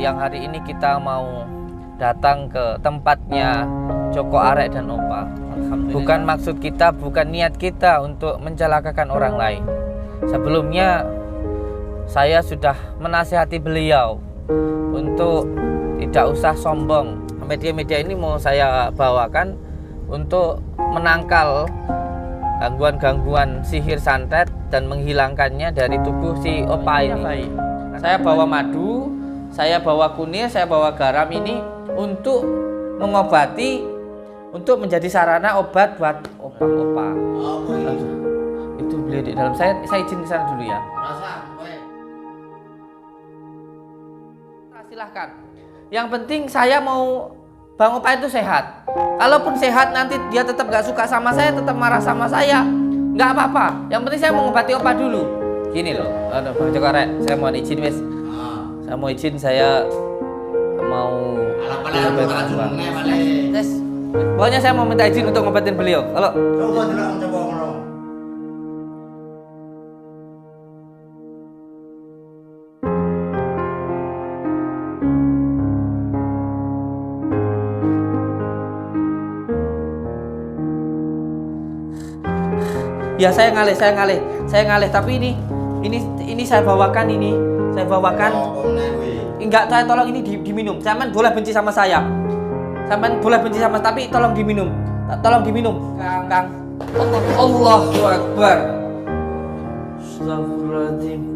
siang hari ini kita mau datang ke tempatnya Joko Arek dan Opa. Bukan maksud kita, bukan niat kita untuk mencelakakan orang lain. Sebelumnya saya sudah menasihati beliau untuk tidak usah sombong. Media-media ini mau saya bawakan untuk menangkal gangguan-gangguan sihir santet dan menghilangkannya dari tubuh si Opa ini. Saya bawa madu, saya bawa kunir, saya bawa garam ini untuk mengobati, untuk menjadi sarana obat buat opa-opa. Itu beliau di dalam. Saya izin ke sana dulu ya. Silahkan. Yang penting saya mau Bang Opa itu sehat. Kalaupun sehat nanti dia tetap gak suka sama saya, tetap marah sama saya, nggak apa-apa. Yang penting saya mau ngobati Opa dulu. Gini loh, Bang Joko Arek, saya mohon izin wes. Saya mau izin, saya mau pokoknya saya mau minta izin untuk ngobatin beliau. Kalau ya saya ngalih, tapi ini saya bawakan enggak, saya tolong ini diminum. Sampean boleh benci sama saya, tapi tolong diminum, Kang. Allahu Akbar. Astagfirullahaladzim.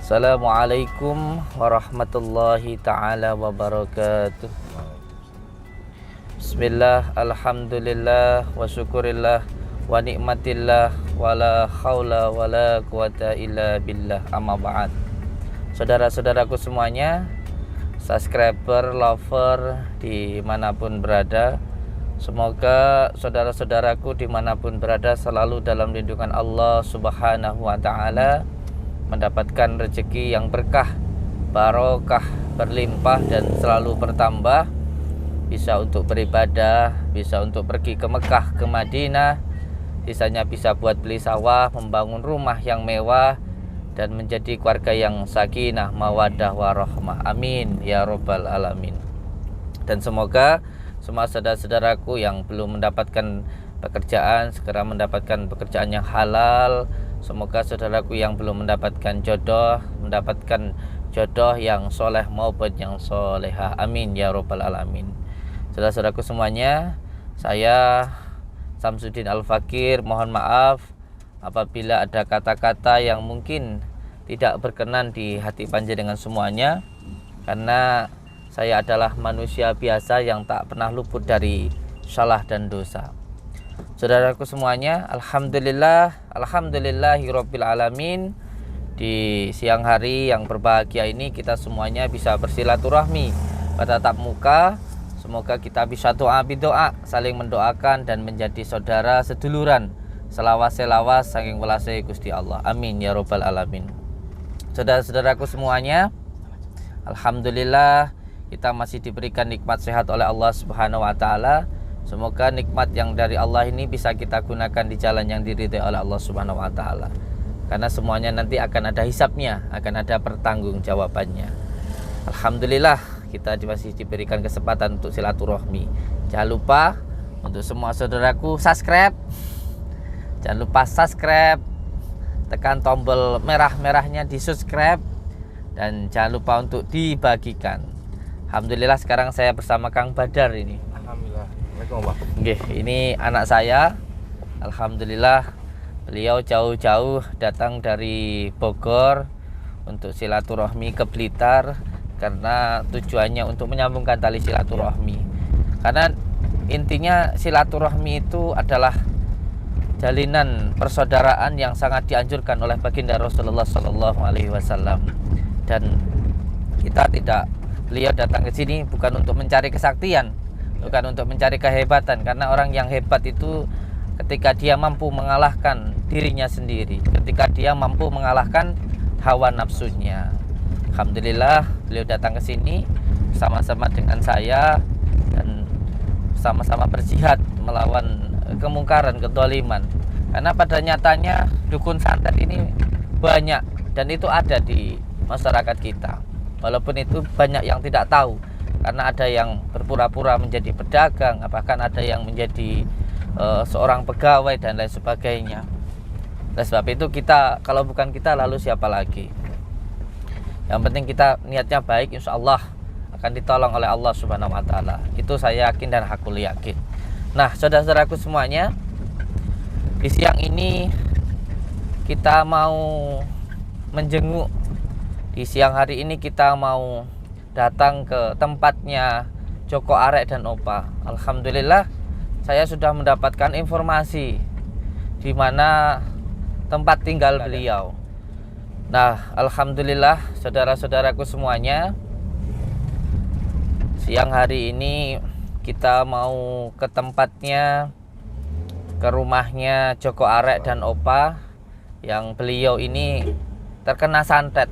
Assalamualaikum warahmatullahi ta'ala wabarakatuh. Bismillah, alhamdulillah, wa syukurillah, wa nikmatillah, wa la hawla wa la quwata illa billah, amma ba'd. Saudara-saudaraku semuanya, subscriber, lover dimanapun berada, semoga saudara-saudaraku dimanapun berada selalu dalam lindungan Allah subhanahu wa ta'ala, mendapatkan rezeki yang berkah, barokah, berlimpah dan selalu bertambah, bisa untuk beribadah, bisa untuk pergi ke Mekah, ke Madinah, sisanya bisa buat beli sawah, membangun rumah yang mewah dan menjadi keluarga yang sakinah, mawaddah, warahmah. Amin ya robbal alamin. Dan semoga semua saudara-saudaraku yang belum mendapatkan pekerjaan segera mendapatkan pekerjaan yang halal. Semoga saudaraku yang belum mendapatkan jodoh mendapatkan jodoh yang soleh maupun yang soleha. Amin ya robbal alamin. Saudara-saudaraku semuanya, saya Samsudin Al-Fakir mohon maaf apabila ada kata-kata yang mungkin tidak berkenan di hati panjenengan semuanya, karena saya adalah manusia biasa yang tak pernah luput dari salah dan dosa. Saudaraku semuanya, alhamdulillahirabbil alamin. Di siang hari yang berbahagia ini kita semuanya bisa bersilaturahmi pada tatap muka. Semoga kita bisa doa bidoa, saling mendoakan dan menjadi saudara seduluran, selawas-selawas saking welase Gusti Allah. Amin ya robbal alamin. Saudara-saudaraku semuanya, alhamdulillah kita masih diberikan nikmat sehat oleh Allah Subhanahu wa taala. Semoga nikmat yang dari Allah ini bisa kita gunakan di jalan yang diridhai oleh Allah Subhanahu wa taala. Karena semuanya nanti akan ada hisabnya, akan ada pertanggungjawabannya. Alhamdulillah kita masih diberikan kesempatan untuk silaturahmi. Jangan lupa untuk semua saudaraku subscribe. Jangan lupa subscribe, tekan tombol merah-merahnya di subscribe, dan jangan lupa untuk dibagikan. Alhamdulillah sekarang saya bersama Kang Badar ini. Alhamdulillah. Assalamualaikum, Oke, ini anak saya. Alhamdulillah beliau jauh-jauh datang dari Bogor untuk silaturahmi ke Blitar karena tujuannya untuk menyambungkan tali silaturahmi. Karena intinya silaturahmi itu adalah jalinan persaudaraan yang sangat dianjurkan oleh baginda Rasulullah Sallallahu Alaihi Wasallam. Dan beliau datang ke sini bukan untuk mencari kesaktian, bukan untuk mencari kehebatan, karena orang yang hebat itu ketika dia mampu mengalahkan dirinya sendiri, ketika dia mampu mengalahkan hawa nafsunya. Alhamdulillah beliau datang ke sini bersama-sama dengan saya dan sama-sama berjihad melawan kemungkaran, kedoliman. Karena pada nyatanya dukun santet ini banyak dan itu ada di masyarakat kita. Walaupun itu banyak yang tidak tahu, karena ada yang berpura-pura menjadi pedagang, bahkan ada yang menjadi seorang pegawai dan lain sebagainya. Oleh sebab itu kita, kalau bukan kita lalu siapa lagi? Yang penting kita niatnya baik, insya Allah akan ditolong oleh Allah Subhanahu wa taala. Itu saya yakin dan aku yakin. Nah, saudara-saudaraku semuanya, di siang ini kita mau menjenguk. Di siang hari ini kita mau datang ke tempatnya Joko Arek dan Opa. Alhamdulillah saya sudah mendapatkan informasi di mana tempat tinggal beliau. Nah, alhamdulillah saudara-saudaraku semuanya, siang hari ini kita mau ke tempatnya, ke rumahnya Joko Arek dan Opa yang beliau ini terkena santet.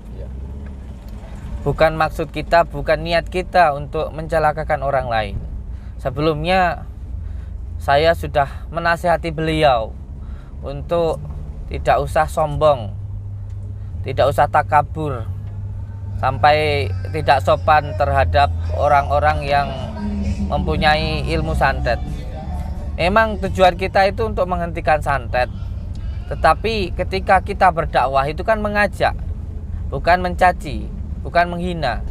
Bukan maksud kita, bukan niat kita untuk mencelakakan orang lain. Sebelumnya saya sudah menasihati beliau untuk tidak usah sombong, tidak usah takabur, sampai tidak sopan terhadap orang-orang yang mempunyai ilmu santet. Memang tujuan kita itu untuk menghentikan santet, tetapi ketika kita berdakwah itu kan mengajak, bukan mencaci, bukan menghina.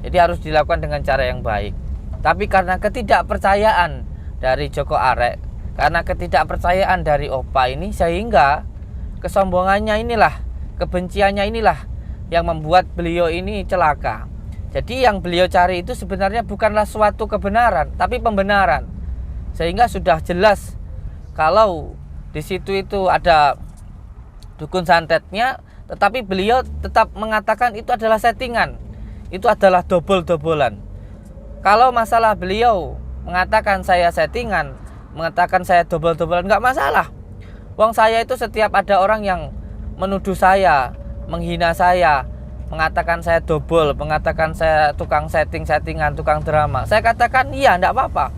Jadi harus dilakukan dengan cara yang baik. Tapi karena ketidakpercayaan dari Joko Arek, karena ketidakpercayaan dari Opa ini, sehingga kesombongannya inilah, kebenciannya inilah yang membuat beliau ini celaka. Jadi yang beliau cari itu sebenarnya bukanlah suatu kebenaran, tapi pembenaran. Sehingga sudah jelas kalau di situ itu ada dukun santetnya, tetapi beliau tetap mengatakan itu adalah settingan, itu adalah dobol-dobolan. Kalau masalah beliau mengatakan saya settingan, mengatakan saya dobol-dobolan, nggak masalah. Wong saya itu setiap ada orang yang menuduh saya, menghina saya, mengatakan saya dobol, mengatakan saya tukang settingan, tukang drama, saya katakan iya, nggak apa-apa.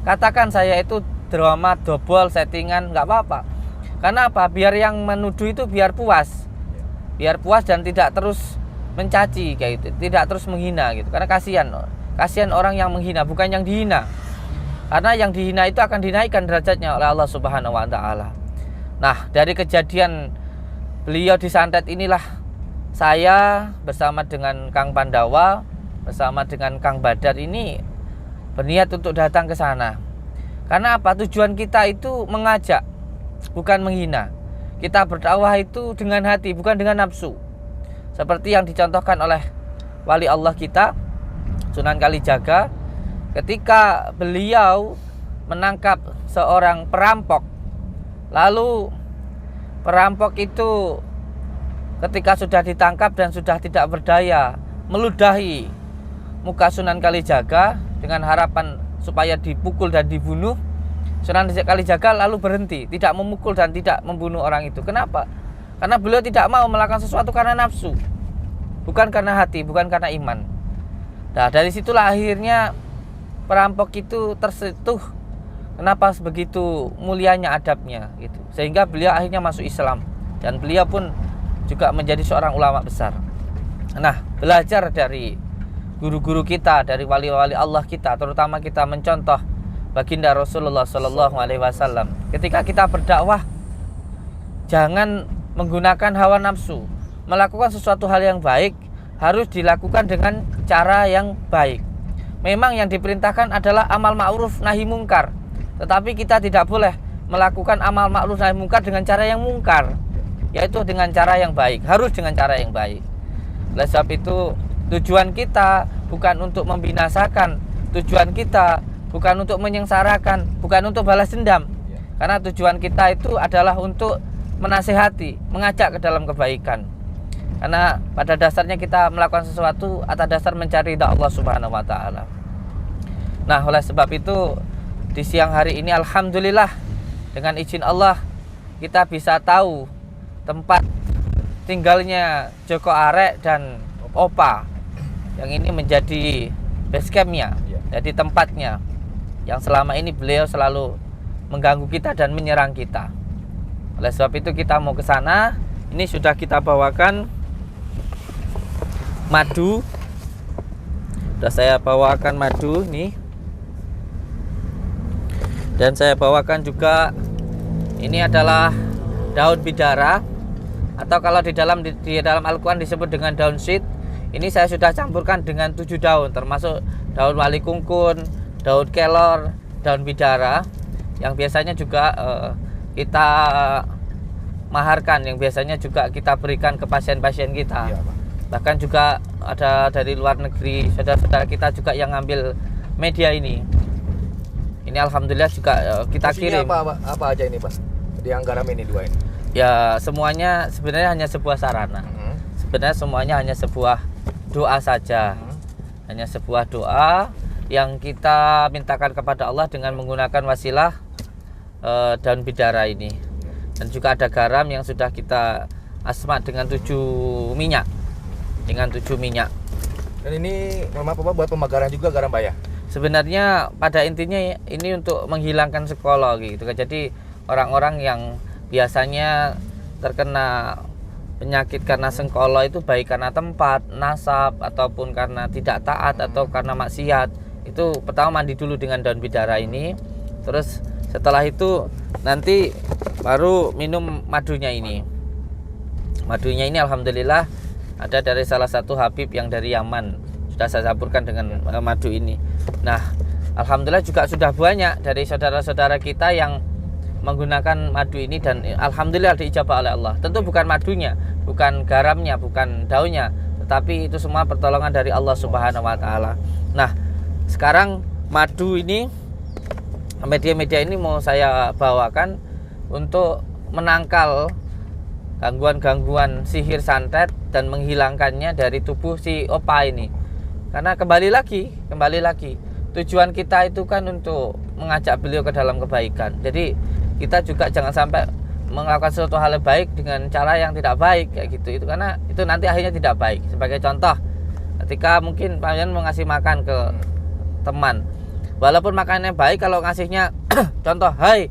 Katakan saya itu drama, dobol, settingan, nggak apa-apa. Karena apa? Biar yang menuduh itu biar puas dan tidak terus mencaci kayak gitu, tidak terus menghina gitu. Karena kasihan orang yang menghina, bukan yang dihina. Karena yang dihina itu akan dinaikkan derajatnya oleh Allah Subhanahu wa taala. Nah, dari kejadian beliau disantet inilah saya bersama dengan Kang Pandawa, bersama dengan Kang Badar ini berniat untuk datang ke sana. Karena apa? Tujuan kita itu mengajak, bukan menghina. Kita berdakwah itu dengan hati, bukan dengan nafsu. Seperti yang dicontohkan oleh wali Allah kita, Sunan Kalijaga, ketika beliau menangkap seorang perampok. Lalu perampok itu ketika sudah ditangkap dan sudah tidak berdaya, meludahi muka Sunan Kalijaga dengan harapan supaya dipukul dan dibunuh. Sunan Kalijaga lalu berhenti, tidak memukul dan tidak membunuh orang itu. Kenapa? Karena beliau tidak mau melakukan sesuatu karena nafsu, bukan karena hati, bukan karena iman. Nah, dari situlah akhirnya perampok itu tersentuh kenapa begitu mulianya adabnya gitu. Sehingga beliau akhirnya masuk Islam dan beliau pun juga menjadi seorang ulama besar. Nah, belajar dari guru-guru kita, dari wali-wali Allah kita, terutama kita mencontoh baginda Rasulullah Shallallahu Alaihi Wasallam. Ketika kita berdakwah, jangan menggunakan hawa nafsu. Melakukan sesuatu hal yang baik harus dilakukan dengan cara yang baik. Memang yang diperintahkan adalah amal ma'ruf nahi mungkar, tetapi kita tidak boleh melakukan amal ma'ruf nahi mungkar dengan cara yang mungkar, yaitu dengan cara yang baik. Harus dengan cara yang baik. Oleh sebab itu, tujuan kita bukan untuk membinasakan, tujuan kita bukan untuk menyengsarakan, bukan untuk balas dendam. Karena tujuan kita itu adalah untuk menasehati, mengajak ke dalam kebaikan. Karena pada dasarnya kita melakukan sesuatu atas dasar mencari ridha Allah Subhanahu wa taala. Nah, oleh sebab itu di siang hari ini alhamdulillah dengan izin Allah kita bisa tahu tempat tinggalnya Joko Arek dan Opa yang ini menjadi base campnya, jadi tempatnya yang selama ini beliau selalu mengganggu kita dan menyerang kita. Oleh sebab itu kita mau ke sana. Ini sudah kita bawakan madu. Sudah saya bawakan madu nih. Dan saya bawakan juga ini adalah daun bidara, atau kalau di dalam Al-Quran disebut dengan daun syit. Ini saya sudah campurkan dengan 7 daun, termasuk daun wali kungkun, daun kelor, daun bidara, yang biasanya juga kita maharkan, yang biasanya juga kita berikan ke pasien-pasien kita. Bahkan juga ada dari luar negeri saudara-saudara kita juga yang ngambil media ini. Ini alhamdulillah juga kita kirim. Apa aja ini, Pak? Yang garam ini 2 ini. Ya, semuanya sebenarnya hanya sebuah sarana. Sebenarnya semuanya hanya sebuah doa saja. Hanya sebuah doa yang kita mintakan kepada Allah dengan menggunakan wasilah daun bidara ini. Dan juga ada garam yang sudah kita asma dengan 7 minyak. Dengan 7 minyak. Dan ini mohon maaf Pak, buat pembakaran juga garam Pak ya? Sebenarnya pada intinya ini untuk menghilangkan sekolah gitu. Jadi orang-orang yang biasanya terkena penyakit karena sengkolo itu baik karena tempat, nasab, ataupun karena tidak taat atau karena maksiat, itu pertama mandi dulu dengan daun bidara ini. Terus setelah itu nanti baru minum madunya ini. Madunya ini alhamdulillah ada dari salah satu Habib yang dari Yaman, sudah saya campurkan dengan madu ini. Nah, alhamdulillah juga sudah banyak dari saudara-saudara kita yang menggunakan madu ini dan alhamdulillah diijabah oleh Allah. Tentu bukan madunya, bukan garamnya, bukan daunnya, tetapi itu semua pertolongan dari Allah Subhanahu wa taala. Nah, sekarang madu ini, media-media ini mau saya bawakan untuk menangkal gangguan-gangguan sihir santet dan menghilangkannya dari tubuh si Opa ini. Karena kembali lagi tujuan kita itu kan untuk mengajak beliau ke dalam kebaikan. Jadi kita juga jangan sampai melakukan sesuatu hal yang baik dengan cara yang tidak baik kayak gitu. Itu karena itu nanti akhirnya tidak baik. Sebagai contoh, ketika mungkin kalian mau ngasih makan ke teman, walaupun makannya baik, kalau ngasihnya contoh, hai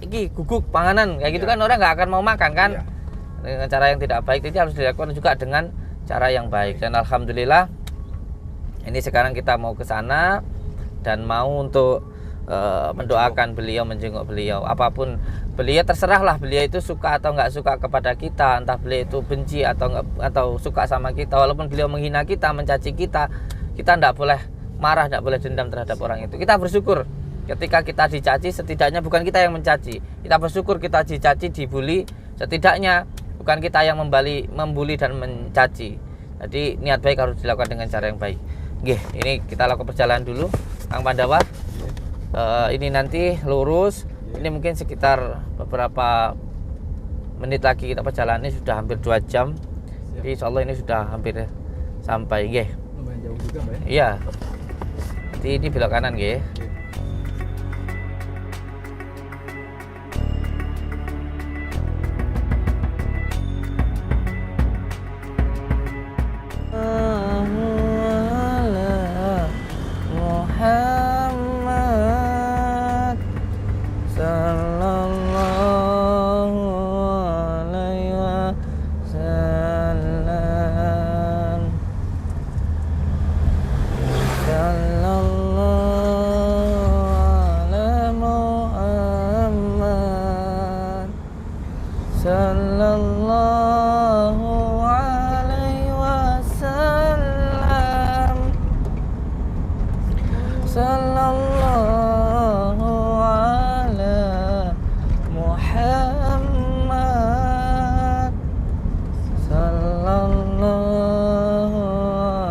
iki guguk panganan kayak gitu kan orang nggak akan mau makan kan. Dengan cara yang tidak baik itu harus dilakukan juga dengan cara yang baik. Dan alhamdulillah ini sekarang kita mau ke sana dan mau untuk mendoakan beliau, menjenguk beliau. Apapun beliau, terserahlah beliau itu suka atau nggak suka kepada kita, entah beliau itu benci atau suka sama kita. Walaupun beliau menghina kita, mencaci kita, kita tidak boleh marah, tidak boleh dendam terhadap orang itu. Kita bersyukur ketika kita dicaci, setidaknya bukan kita yang mencaci. Kita bersyukur kita dicaci, dibully, setidaknya bukan kita yang membuli dan mencaci. Jadi niat baik harus dilakukan dengan cara yang baik. Oke, ini kita lakukan perjalanan dulu, Kang Pandawa. Ini nanti lurus. Ini mungkin sekitar beberapa menit lagi kita perjalanan, ini sudah hampir 2 jam. Jadi insya Allah ini sudah hampir sampai. Oke. Lumayan jauh juga Mbak ya? Iya. Jadi ini belok kanan, oke. sallallahu ala Muhammad, sallallahu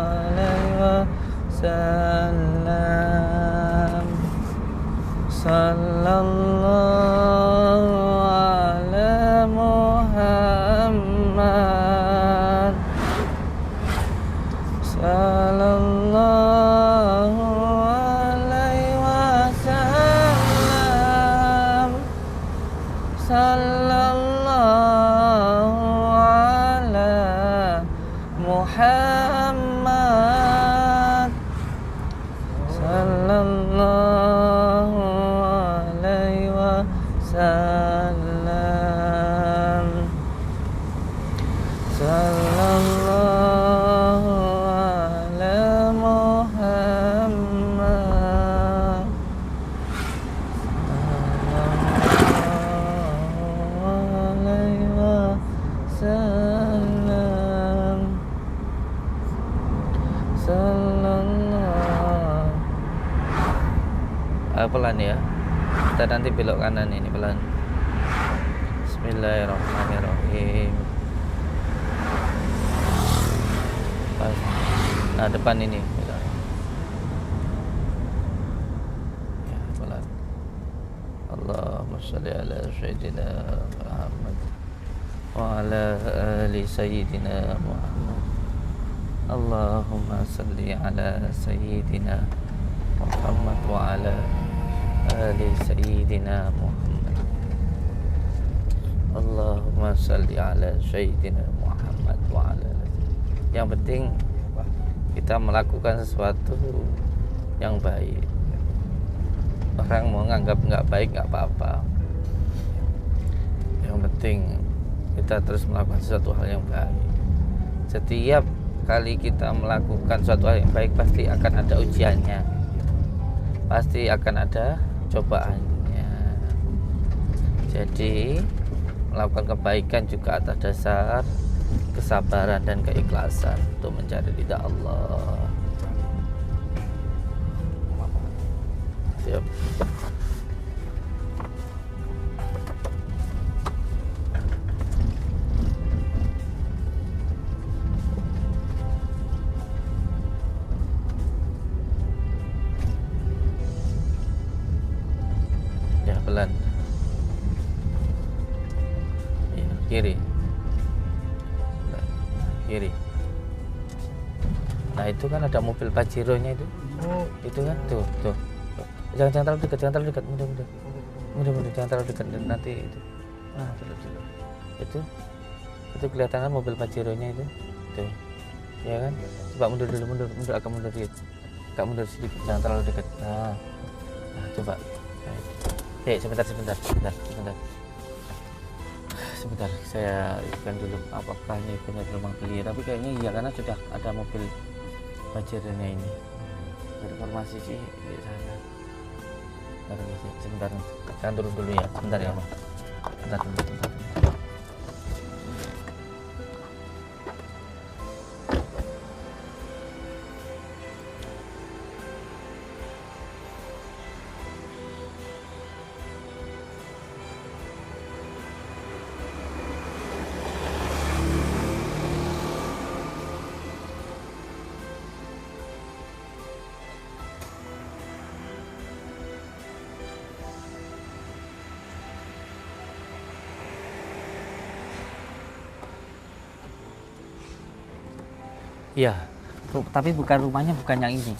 alaihi wasallam, sallallahu ala Muhammad, sallallahu alaihi wasallam, sallallahu ala Muhammad, sallallahu alaihi wasallam, sallallahu ala Muhammad, sallallahu alaihi wasallam, sallallahu. Pelan ya, kita nanti belok kanan ini pelan. Bismillahirrahmanirrahim. Pas. Nah depan ini ya, pelan. Allahumma sholli ala sayyidina Muhammad wa ala ali sayyidina Muhammad. Allahumma sholli ala sayyidina Muhammad wa ala ali sayyidina Muhammad. Allahumma sholli ala sayyidina Muhammad wa ala ali. Yang penting kita melakukan sesuatu yang baik. Orang mau nganggap nggak baik nggak apa-apa. Yang penting kita terus melakukan sesuatu hal yang baik. Setiap kali kita melakukan suatu hal yang baik pasti akan ada ujiannya, pasti akan ada cobaannya. Jadi melakukan kebaikan juga atas dasar kesabaran dan keikhlasan untuk mencari ridha Allah. Siap. Ya pelan. Ya, kiri. Kiri. Nah itu kan ada mobil Pajero-nya itu. Oh, Itu kan tuh. Jangan terlalu dekat, mudah. Jangan terlalu dekat nanti itu. Nah, dulu. Itu kelihatan kan mobil Pajero-nya itu. Tuh. Ya kan? Coba mundur dulu, agak mundur dikit. Agak mundur sedikit, jangan terlalu dekat. Nah coba. Sebentar. Sebentar, saya ikan dulu apakah ini benar rumah beli, tapi kayaknya iya karena sudah ada mobil Pajero-nya ini. Informasi sih di sana. Sebentar, jangan turun dulu ya, sebentar ya Pak. Sebentar. Iya, tapi rumahnya bukan yang ini.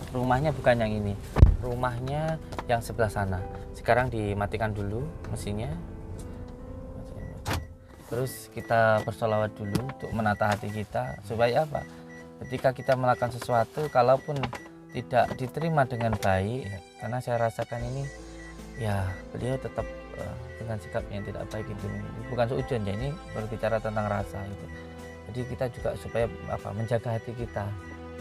Rumahnya yang sebelah sana. Sekarang dimatikan dulu mesinnya. Terus kita bersolawat dulu untuk menata hati kita supaya apa? Ketika kita melakukan sesuatu, kalaupun tidak diterima dengan baik, karena saya rasakan ini, ya beliau tetap dengan sikap yang tidak baik itu. Bukan seujun ya, ini berbicara tentang rasa itu. Jadi kita juga supaya menjaga hati kita,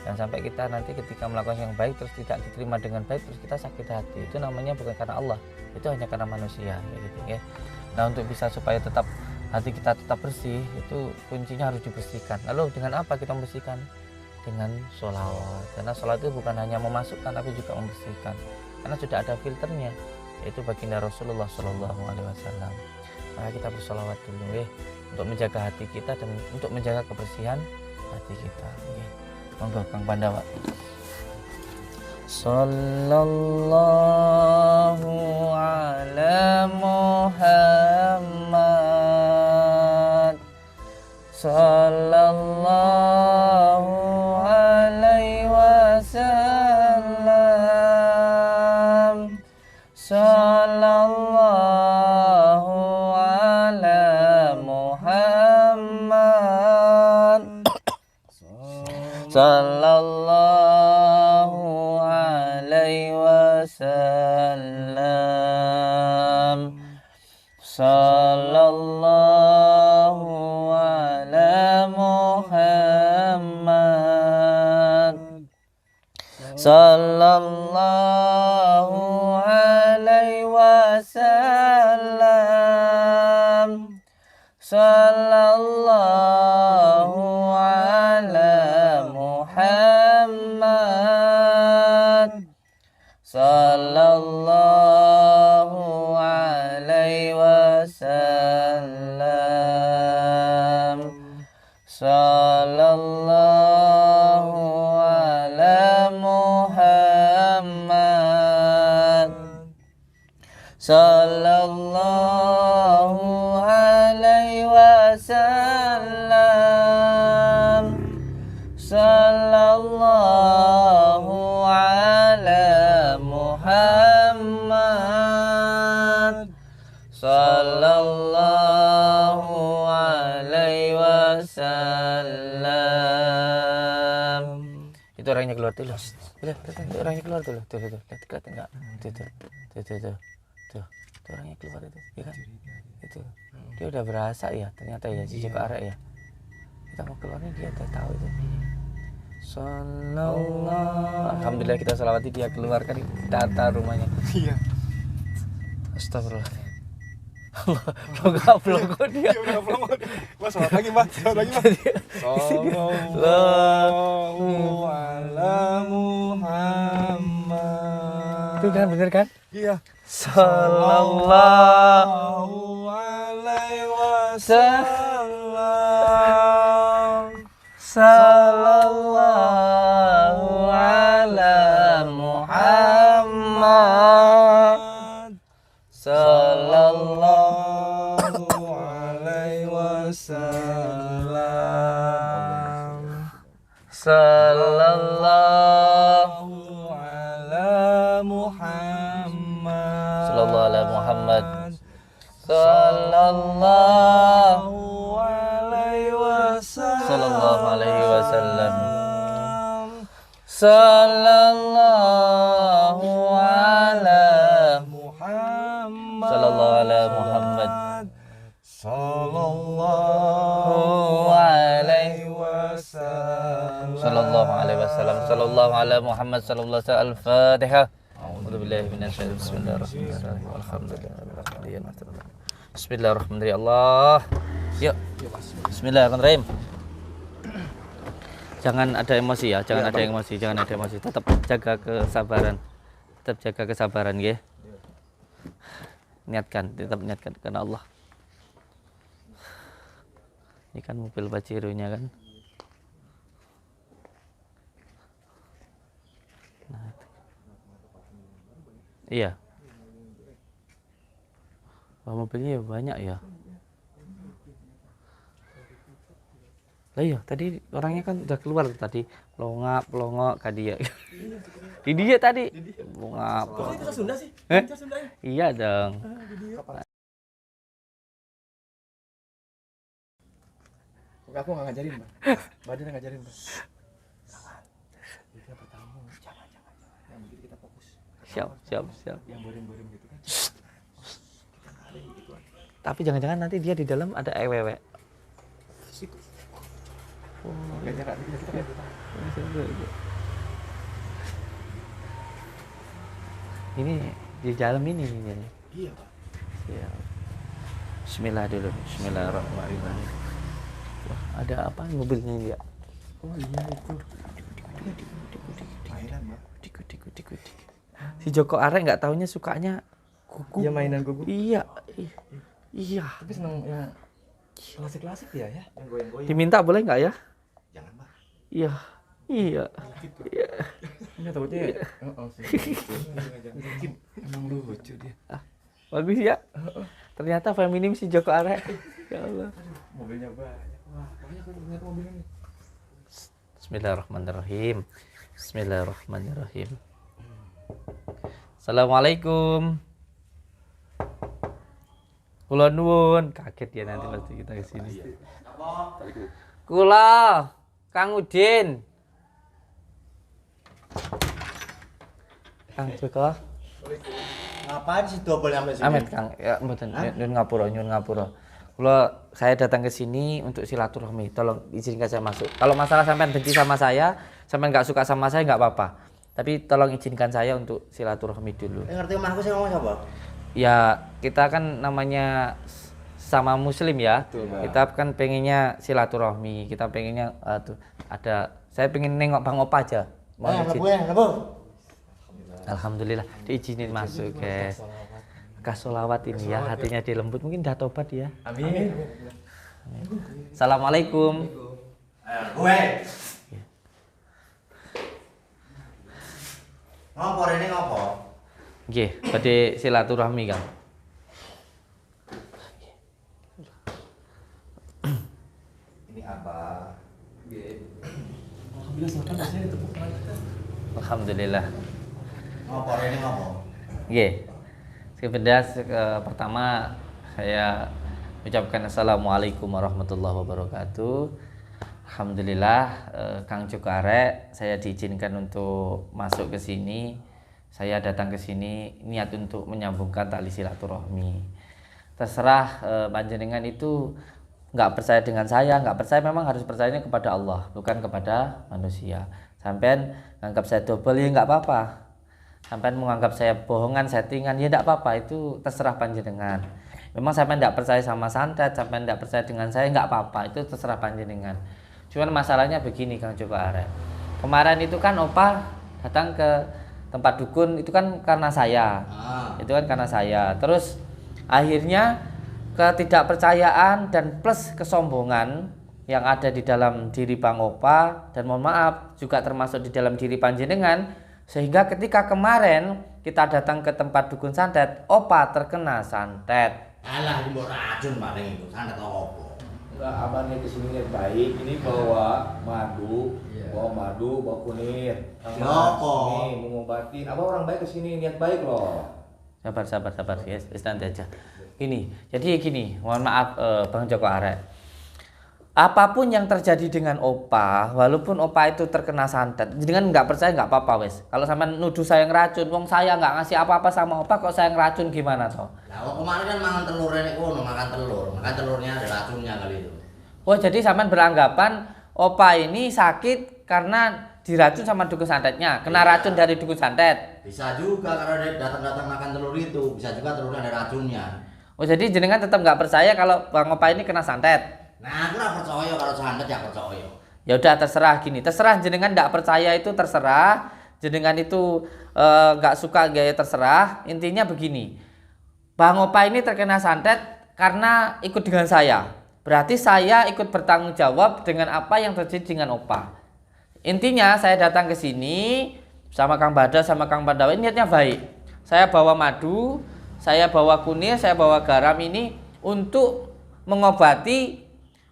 jangan sampai kita nanti ketika melakukan yang baik terus tidak diterima dengan baik terus kita sakit hati. Itu namanya bukan karena Allah, itu hanya karena manusia gitu ya. Nah untuk bisa supaya tetap hati kita tetap bersih, itu kuncinya harus dibersihkan. Lalu dengan apa kita membersihkan? dengan sholawat. Karena sholat itu bukan hanya memasukkan tapi juga membersihkan. Karena sudah ada filternya, yaitu baginda Rasulullah Shallallahu Alaihi Wasallam. Maka kita bersolawat dulu, untuk menjaga hati kita dan untuk menjaga kebersihan hati kita. Monggo Kang Pandawa. Sallallahu ala Muhammad, sallallahu alaihi wasallam, sallallahu ala Muhammad, sallallahu alaihi wasallam, sallallahu ala Muhammad, sallallahu alaihi wasallam, sallallahu ala Muhammad, sallallahu alaihi wasallam, sallallahu ala Muhammad, sallallahu alaihi wasallam, sallallahu ala Muhammad, sallallahu alaihi wasallam. Itu orangnya keluar dulu. Itu orangnya keluar dulu. Tuh. Lihat enggak? Tuh. Itu orangnya keluar itu, ya kan? Itu. Dia udah berasa ya, ternyata ya jijik arek ya. Kita mau keluarnya dia udah tahu itu. Sallallahu. Alhamdulillah kita salawati dia keluar kan tata rumahnya. Iya. Astagfirullah. Allah, vlog dia. Iya udah pulang. Mas, sholat lagi, Mas. Sallallahu ala Muhammad. Itu kan bener kan? Iya. Sallallahu alaihi wasallam, sallallahu ala Muhammad, sallallahu alaihi wasallam, sallallahu ala Muhammad, sallallahu ala Muhammad, sallallahu alaihi wasallam, sallallahu alaihi wasallam, sallallahu ala Muhammad, sallallahu ala Muhammad, sallallahu alaihi wasallam, sallallahu alaihi wasallam, sallallahu ala Muhammad, sallallahu alaihi wasallam. Al-Fatihah. A'udzu billahi minasyaitonir rajim. Bismillahirrahmanirrahim. Alhamdulillahirabbil alamin. Bismillahirrahmanirrahim. Allah. Yuk. Bismillahirrahmanirrahim. Jangan ada emosi ya, jangan ada emosi, jangan ada emosi. Tetap jaga kesabaran. Tetap jaga kesabaran nggih. Niatkan, tetap niatkan karena Allah. Ini kan mobil Pajero-nya kan. Nah. Iya. Wah, mobilnya banyak ya. Lah iya, tadi orangnya kan udah keluar tadi. Pelongok ka dia. Di dia tadi. Pelongap. Oh, itu Sunda sih? Sunda ya? Iya dong. Aku nggak ngajarin, Mbak. Badan ngajarin, Mbak. Kita bertamu, jangan. Yang begitu kita fokus. Siap. Yang boring-boring gitu kan. Kita nggak ada gitu. Tapi jangan-jangan nanti dia di dalam ada ewewe. Situ. Gak jarak kita lihat. Ini di dalam ini. Iya, Pak. Ya. Bismillah dulu. Bismillahirrahmanirrahim. Wah, ada apa mobilnya dia? Oh iya itu. Mainan, Mbak. Dik. Si Joko Arek nggak taunya sukanya kuku. Iya mainan kuku. Iya. Iya. Tapi seneng yang klasik-klasik ya. Yang goyang-goyang. Diminta boleh nggak ya? Jangan, Mbak. Iya. Iya. Ini takutnya. Heeh sih. Emang lucu dia. Bagus ya. Ternyata feminim si Joko Arek. Ya Allah. Mobilnya banyak. Wah, banyak kan ternyata mobilnya nih. Bismillahirrahmanirrahim. Bismillahirrahmanirrahim. Assalamualaikum. Kula nuwun, kaget ya nanti pasti kita ke sini. Kula Kang Udin. Kang Joko. Ngapain sih double sampai sini? Amin Kang, ya mboten nyun ngapura. Kula saya datang ke sini untuk silaturahmi. Tolong izinkan saya masuk. Kalau masalah sampean benci sama saya, sampean enggak suka sama saya enggak apa-apa. Tapi tolong izinkan saya untuk silaturahmi dulu. Ngerti omahku sih ngomong siapa? Ya, kita kan namanya sama muslim ya. Betul, Pak. Kita kan pengennya silaturahmi. Kita pengennya saya pengen nengok Bang Opa aja. Mau izin. Lebu. Alhamdulillah diizinin masuk, guys. Bekas sholawat ini ya, hatinya dilembut, mungkin dah tobat ya. Amin. Assalamualaikum. Gue. Ngopo rene ngopo? Nggih, badhe silaturahmi, Kang. Ini apa? Alhamdulillah silakan saya tepuk tangan. Alhamdulillah. Ngopo rene ngopo? Nggih. Sebenarnya pertama saya ucapkan assalamualaikum warahmatullahi wabarakatuh. Alhamdulillah Kang Joko Arek saya diizinkan untuk masuk ke sini. Saya datang ke sini niat untuk menyambungkan tali silaturahmi. Terserah panjenengan itu nggak percaya dengan saya, nggak percaya, memang harus percayanya kepada Allah, bukan kepada manusia. Sampean nganggap saya double ya nggak apa-apa. Sampean menganggap saya bohongan, settingan ya nggak apa-apa, itu terserah panjenengan. Memang sampean nggak percaya sama santet, sampean nggak percaya dengan saya nggak apa-apa, itu terserah panjenengan. Cuman masalahnya begini Kang Joko Arek. Kemarin itu kan Opa datang ke tempat dukun itu kan karena saya. Itu kan karena saya. Terus akhirnya ketidakpercayaan dan plus kesombongan yang ada di dalam diri Bang Opa, dan mohon maaf juga termasuk di dalam diri panjenengan, sehingga ketika kemarin kita datang ke tempat dukun santet, Opa terkena santet. Alah, ini racun paling itu. Santet opo? Enggak, abangnya kesini niat baik, ini bawa madu, bawa kunir. Joko. Nih, mengobati. Abang orang baik kesini niat baik loh. Sabar guys, nanti aja. Jadi mohon maaf Bang Joko Arek. Apapun yang terjadi dengan Opa, walaupun Opa itu terkena santet, dengan nggak percaya nggak apa-apa wes. Kalau sampean nuduh saya ngeracun, wong saya nggak ngasih apa-apa sama Opa, kok saya ngeracun gimana toh? Lah kemarin kan makan telur rene kono, makan telurnya ada racunnya kali itu. Oh jadi sampean beranggapan Opa ini sakit karena diracun sama dukun santetnya, kena racun dari dukun santet. Bisa juga karena dia datang-datang makan telur itu, bisa juga telurnya ada racunnya. Oh jadi jenengan tetap nggak percaya kalau Bang Opa ini kena santet? Nah, aku nggak percaya kalau santet ya percaya. Ya udah terserah jenengan nggak percaya itu terserah, jenengan itu nggak suka gaya terserah. Intinya begini, Bang Opa ini terkena santet karena ikut dengan saya. Berarti saya ikut bertanggung jawab dengan apa yang terjadi dengan Opa. Intinya saya datang ke sini sama Kang Bada sama Kang Pandawa, niatnya baik. Saya bawa madu, saya bawa kunir, saya bawa garam ini untuk mengobati,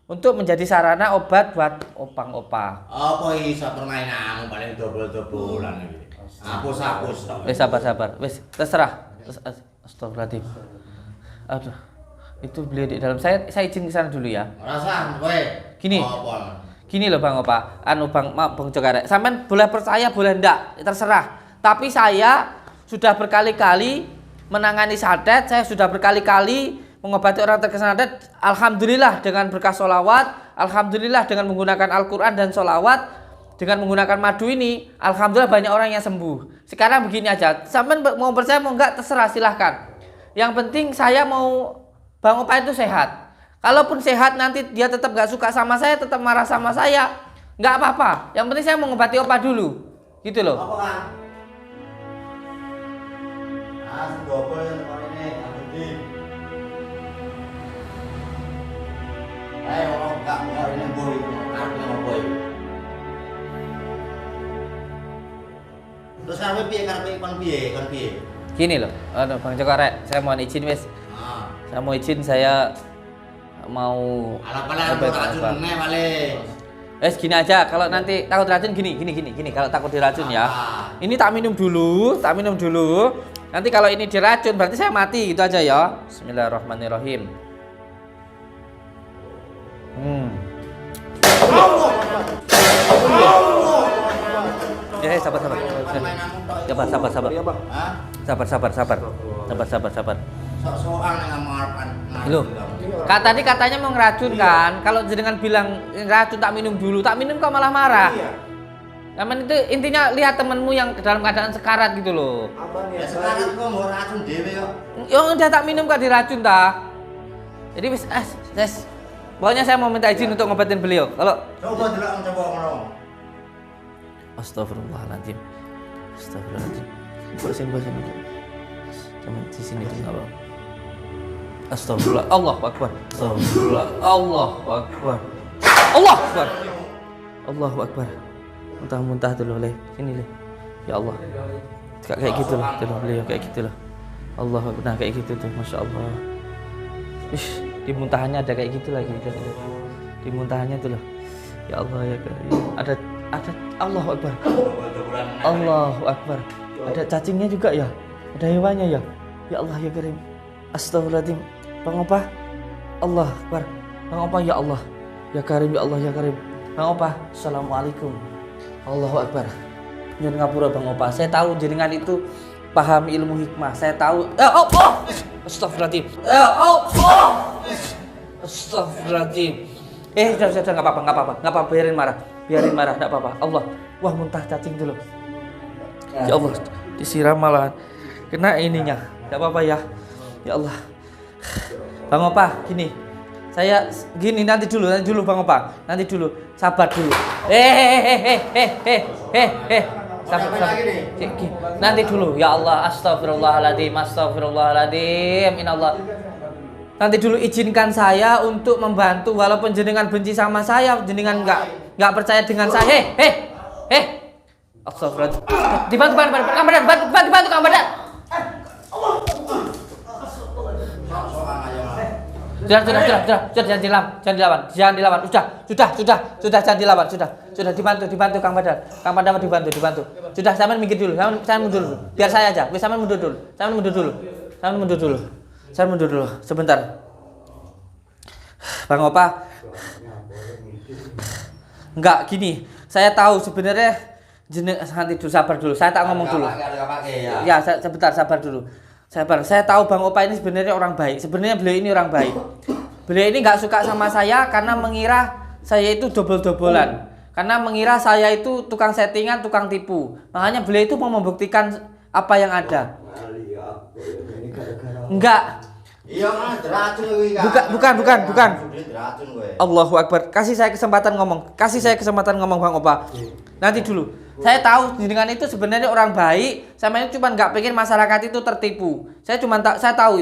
untuk menjadi sarana obat buat Opang Opa. Apa iso permainanmu paling dobel-dobelan iki. Hapus tok. Sabar. Wis, terserah. Astagfirullahaladzim. Aduh. Itu beliau di dalam. Saya izin ke sana dulu ya. Rasa kowe. Gini. Apa? Gini loh Bang Opa. Bang Joko Arek. Sampean boleh percaya, boleh enggak, terserah. Tapi saya sudah berkali-kali menangani santet, saya sudah berkali-kali mengobati orang terkena santet. Alhamdulillah dengan berkah sholawat, alhamdulillah dengan menggunakan Al-Quran dan sholawat, dengan menggunakan madu ini, alhamdulillah banyak orang yang sembuh. Sekarang begini aja, sampean mau percaya mau enggak terserah, silahkan. Yang penting saya mau Bang Opa itu sehat. Kalaupun sehat nanti dia tetap gak suka sama saya, tetap marah sama saya, Nggak apa-apa. Yang penting saya mau ngobati opa dulu. Gitu loh. Apa kan? Ah, double teman ini, Abdi. Ayo, enggak mau ini boy, aku boy. Terus karpe piye? Gini loh. Aduh, Bang Joko rek, saya mohon izin wes. Ah. Saya mau izin, saya mau Ala-ala racun meneh paling. gini aja, kalau nanti takut racun gini. Kalau takut diracun ya. Ini tak minum dulu. Nanti kalau ini diracun berarti saya mati, gitu aja ya. Bismillahirrahmanirrahim. Sabar. Sabar. Sabar. Sok-sokan yang ngamarpan. Loh, tadi katanya mau ngeracun kan? Kalau jenengan bilang ngeracun tak minum dulu, tak minum kok malah marah. Itu intinya lihat temenmu yang dalam keadaan sekarat gitu loh. Ya sekarat kok mau racun dhewe kok. Yang udah tak minum kok diracun ta. Jadi wis pokoknya saya mau minta izin untuk ngobatin beliau. Kalau coba ngono. Astagfirullahaladzim. Bosan. Cuman di sini dulu enggak apa. Astagfirullah. Allahu Akbar. Allahu Akbar. Muntah dulu leh. Sini leh. Ya Allah. Kayak gitu loh, beliau kayak gitu loh. Allah Akbar, kayak gitu tuh, Masya Allah. Di muntahannya ada kayak gitu lagi. Di muntahannya tuh loh. Ya Allah ya Karim. Ada Allahu Akbar. Allahu Akbar. Ada cacingnya juga ya. Ada hewannya ya. Ya Allah ya Karim. Astagfirullahaladzim. Bang Opa. Allah Akbar. Bang Opa ya Allah. Ya Karim ya Allah ya Karim. Bang Opa. Assalamualaikum. Allahu Akbar. Nyun ngapura Bang Opa. Saya tahu jenengan itu paham ilmu hikmah. Saya tahu. Astagfirullahaladzim. Astagfirullahaladzim. Sudah enggak apa-apa. Biarin marah, enggak apa-apa. Allah. Wah, muntah cacing dulu. Ya Allah, disiram malah kena ininya. Enggak apa-apa ya. Ya Allah. Bang Opa, gini. Saya gini nanti dulu Bang Opa. Nanti dulu. Sabar dulu. Sabar. Nanti dulu. Ya Allah, astagfirullahaladzim. Inallah. Nanti dulu izinkan saya untuk membantu walaupun jenengan benci sama saya, jenengan enggak percaya dengan saya. Astagfirullah. Dibantu Kang Badan. Sudah, jangan dilawan. Sudah, jangan dilawan. Sudah dibantu Kang Badan. Kang Badan dibantu. Sudah, sampean minggir dulu. Saya mundur dulu. Biar saya aja. Wis sampean mundur dulu. Saya mundur dulu. Sebentar. Bang Opa. Enggak gini. Saya tahu sebenarnya nanti dulu, sabar dulu. Saya tak ngomong dulu. Ya, sebentar, sabar dulu. Saya tahu Bang Opa ini sebenarnya orang baik. Sebenarnya beliau ini orang baik. Beliau ini nggak suka sama saya karena mengira saya itu dobel-dobelan. Karena mengira saya itu tukang settingan, tukang tipu. Makanya beliau itu mau membuktikan apa yang ada. Enggak. Iya, diracun kuwi. Bukan. Allahu Akbar. Kasih saya kesempatan ngomong Bang Opa. Nanti dulu. Saya tahu jenengan itu sebenarnya orang baik. Saya cuma nggak pengen masyarakat itu tertipu. Saya tahu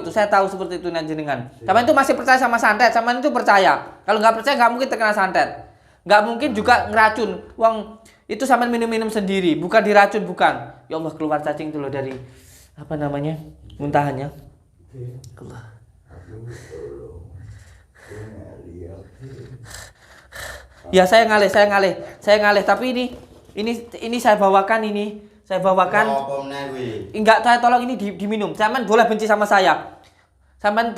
seperti itu jenengan. Sama itu masih percaya sama santet. Sama itu percaya. Kalau nggak percaya nggak mungkin terkena santet. Nggak mungkin juga ngeracun. Uang itu sama minum sendiri, bukan diracun, bukan. Ya Allah, keluar cacing dulu dari muntahannya. Allah. Ya saya ngalih. Tapi ini saya bawakan enggak, saya tolong ini diminum. Sampean boleh benci sama saya. Tapi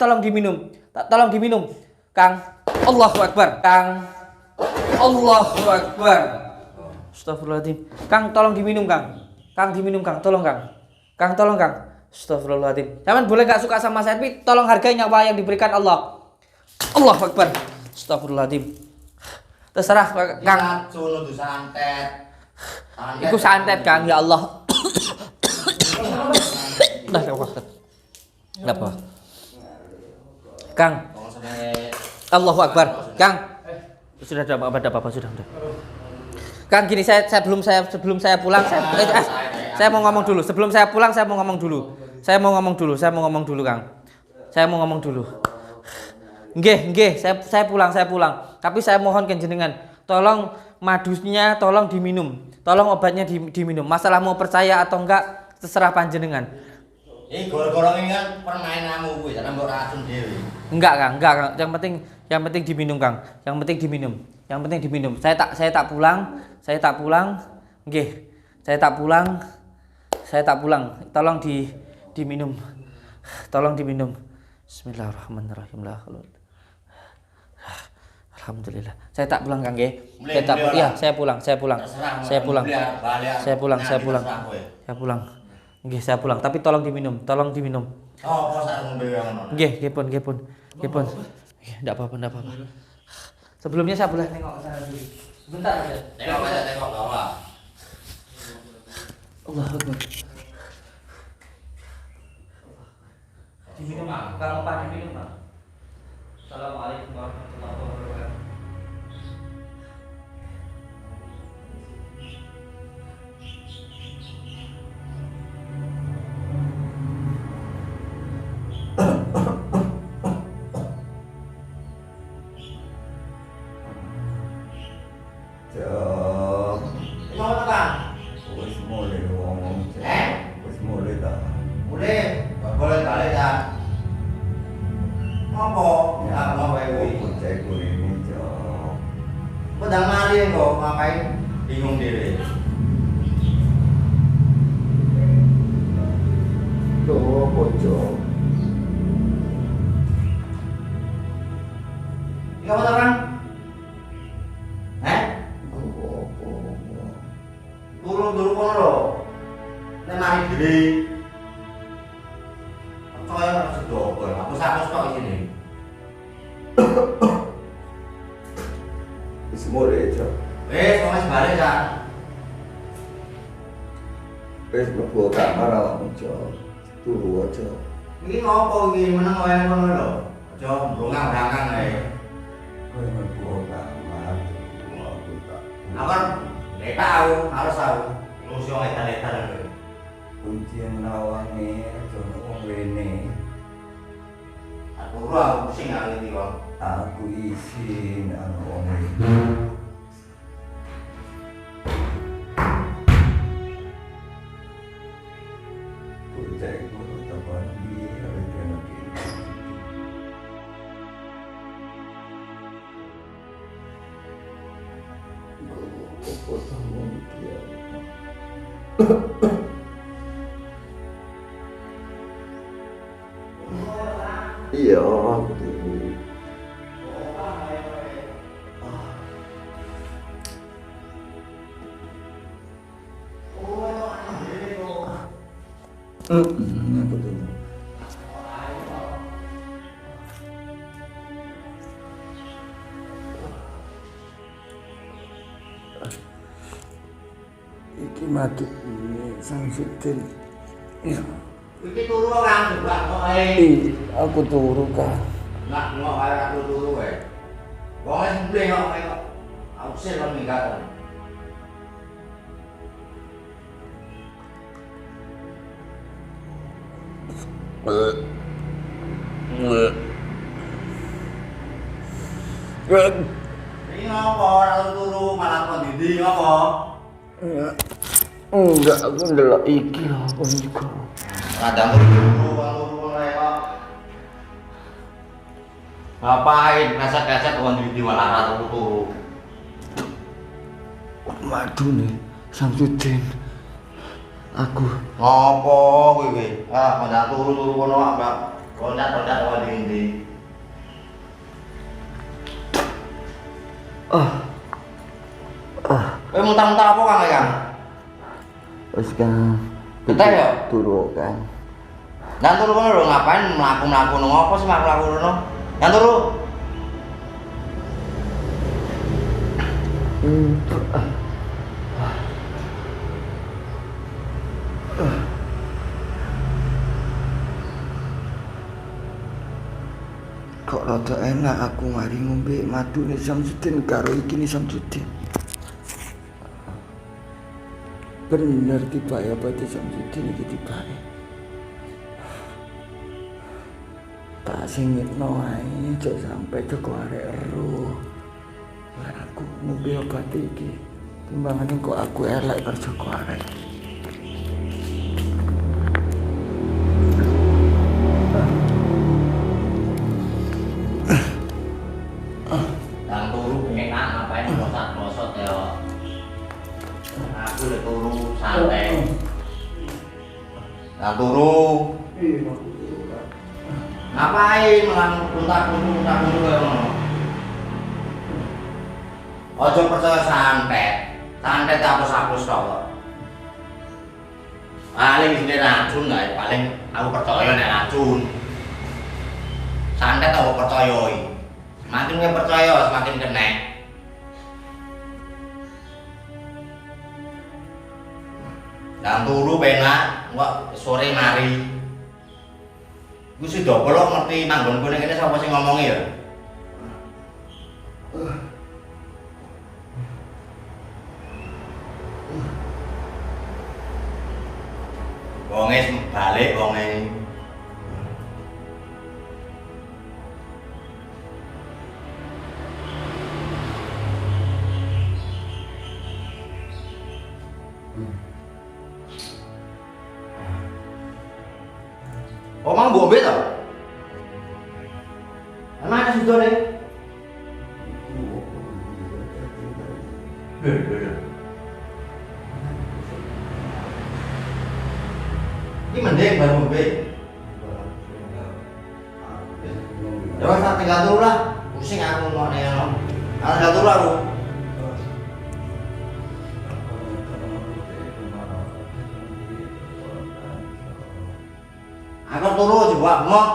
tolong diminum. Kang. Allahu Akbar. Astagfirullahaladzim. Kang, tolong diminum, Kang. Tolong, Kang. Astagfirullahaladzim. Sampean boleh enggak suka sama saya, tapi tolong hargai nyawa yang diberikan Allah. Allahu Akbar. Astagfirullahaladzim. Terserah Kang. Racun santet. Iku santet Kang, ya Allah. Dah apa? Kang. Allahu Akbar. Kang. Sudah ada apa-apa sudah. Kang gini sebelum saya pulang saya mau ngomong dulu. Sebelum saya pulang saya mau ngomong dulu. Saya mau ngomong dulu Kang. Saya mau ngomong dulu. Nggih, saya pulang. Tapi saya mohon ke jenengan, tolong madunya tolong diminum. Tolong obatnya diminum. Masalah mau percaya atau enggak terserah panjenengan. Ini gor-gorong ini kan permainanmu kuwi, jangan mbok racun dhewe. Enggak Kang. Yang penting diminum Kang. Yang penting diminum. Saya tak pulang. Nggih. Saya tak pulang. Tolong diminum. Bismillahirrahmanirrahim. Alhamdulillah. Saya tak pulang Kang nggih. Saya pulang. Nggih, saya pulang. Tapi tolong diminum. Oh, kok sak ngombe ngono. Nggih pun. Enggak apa-apa. Sebelumnya saya boleh nengok ke sana dulu. Sebentar aja. Tengok bawah. Allahu Akbar. Diminum, kalau Pak diminum, Pak. Assalamualaikum warahmatullahi wabarakatuh. Turu kono lho. Nek mari dhewe. Kaya ora sedopo, aku hapus tok isine. Wis mulai aja. Wis balik ya. Wis mlebu kamar awakmu aja. Turu aja. Iki ngopo iki meneng wae ngono lho. Aja brongak-brangkang ae. Kowe mlebu kamar. Aku tak. Akan nek tahu, harus tahu. Nusi wong edan-edan lho. Kuncian lawange aja wong rene. Aku ora pusing nang iki kok. Aku isin ana wong rene. Bocah iku tepan iki arep kene iki. Kok tamu dia. Iya, aku tuh. Aku tuh. Iki mati ini Samsudin. Ya. Iki turu ora mbak kok ae. Aku turu kan. Nak ngok ae aku turu wae. Wong wis mbleh kok. Aku sih lan minggat. Ini ngopo ora turu malah kon ndi ngopo? Enggak, aku ndelok iki apa juga. Kadang turu wae kok. Ngapain keset-keset kon ndi malah ora turu. Madu nih, Samsudin. Aku Ngopo kowe? Ah, ndak turu kono ambak. Loncat-loncat kon ndi. Kowe muntah-muntah apa Kang Kang? wis kan Betah ya? turu kan. Nang turu kono lho ngapain mlaku-mlaku ngopo sih mlaku-mlaku kono? Nang turu. Kok rada enak aku mari ngombe madune Samsudin karo iki Samsudin. Bener tiba ya berarti Samsudin iki tiba. Tak singitno ae aja sampe teko arek ero. Lah aku ngombe obat iki. Timbangane kok aku elek kerja kok arek. Dan turu enak ngapain ngosot-ngosot ya. Aku udah turu santai. Dan turu ngapain malah untak-untuk kayak ngono. Ojo percaya santet hapus-hapus tok. Paling sini racun guys, paling aku percaya nek racun. Santet aku percayai. Makin nggak percaya semakin kena. Dan turu penak, kok sore mari. Gue sih dobelok ngerti manggon gue ini siapa sih ngomongnya ya? Wonge balik wonge. Omang bombe tau? Emang ada sudah deh? Ini mending baru bombe. Coba saat tinggal dulu lah. Pusing aku mau nanya. Tinggal dulu aku. Aku turu juga mau.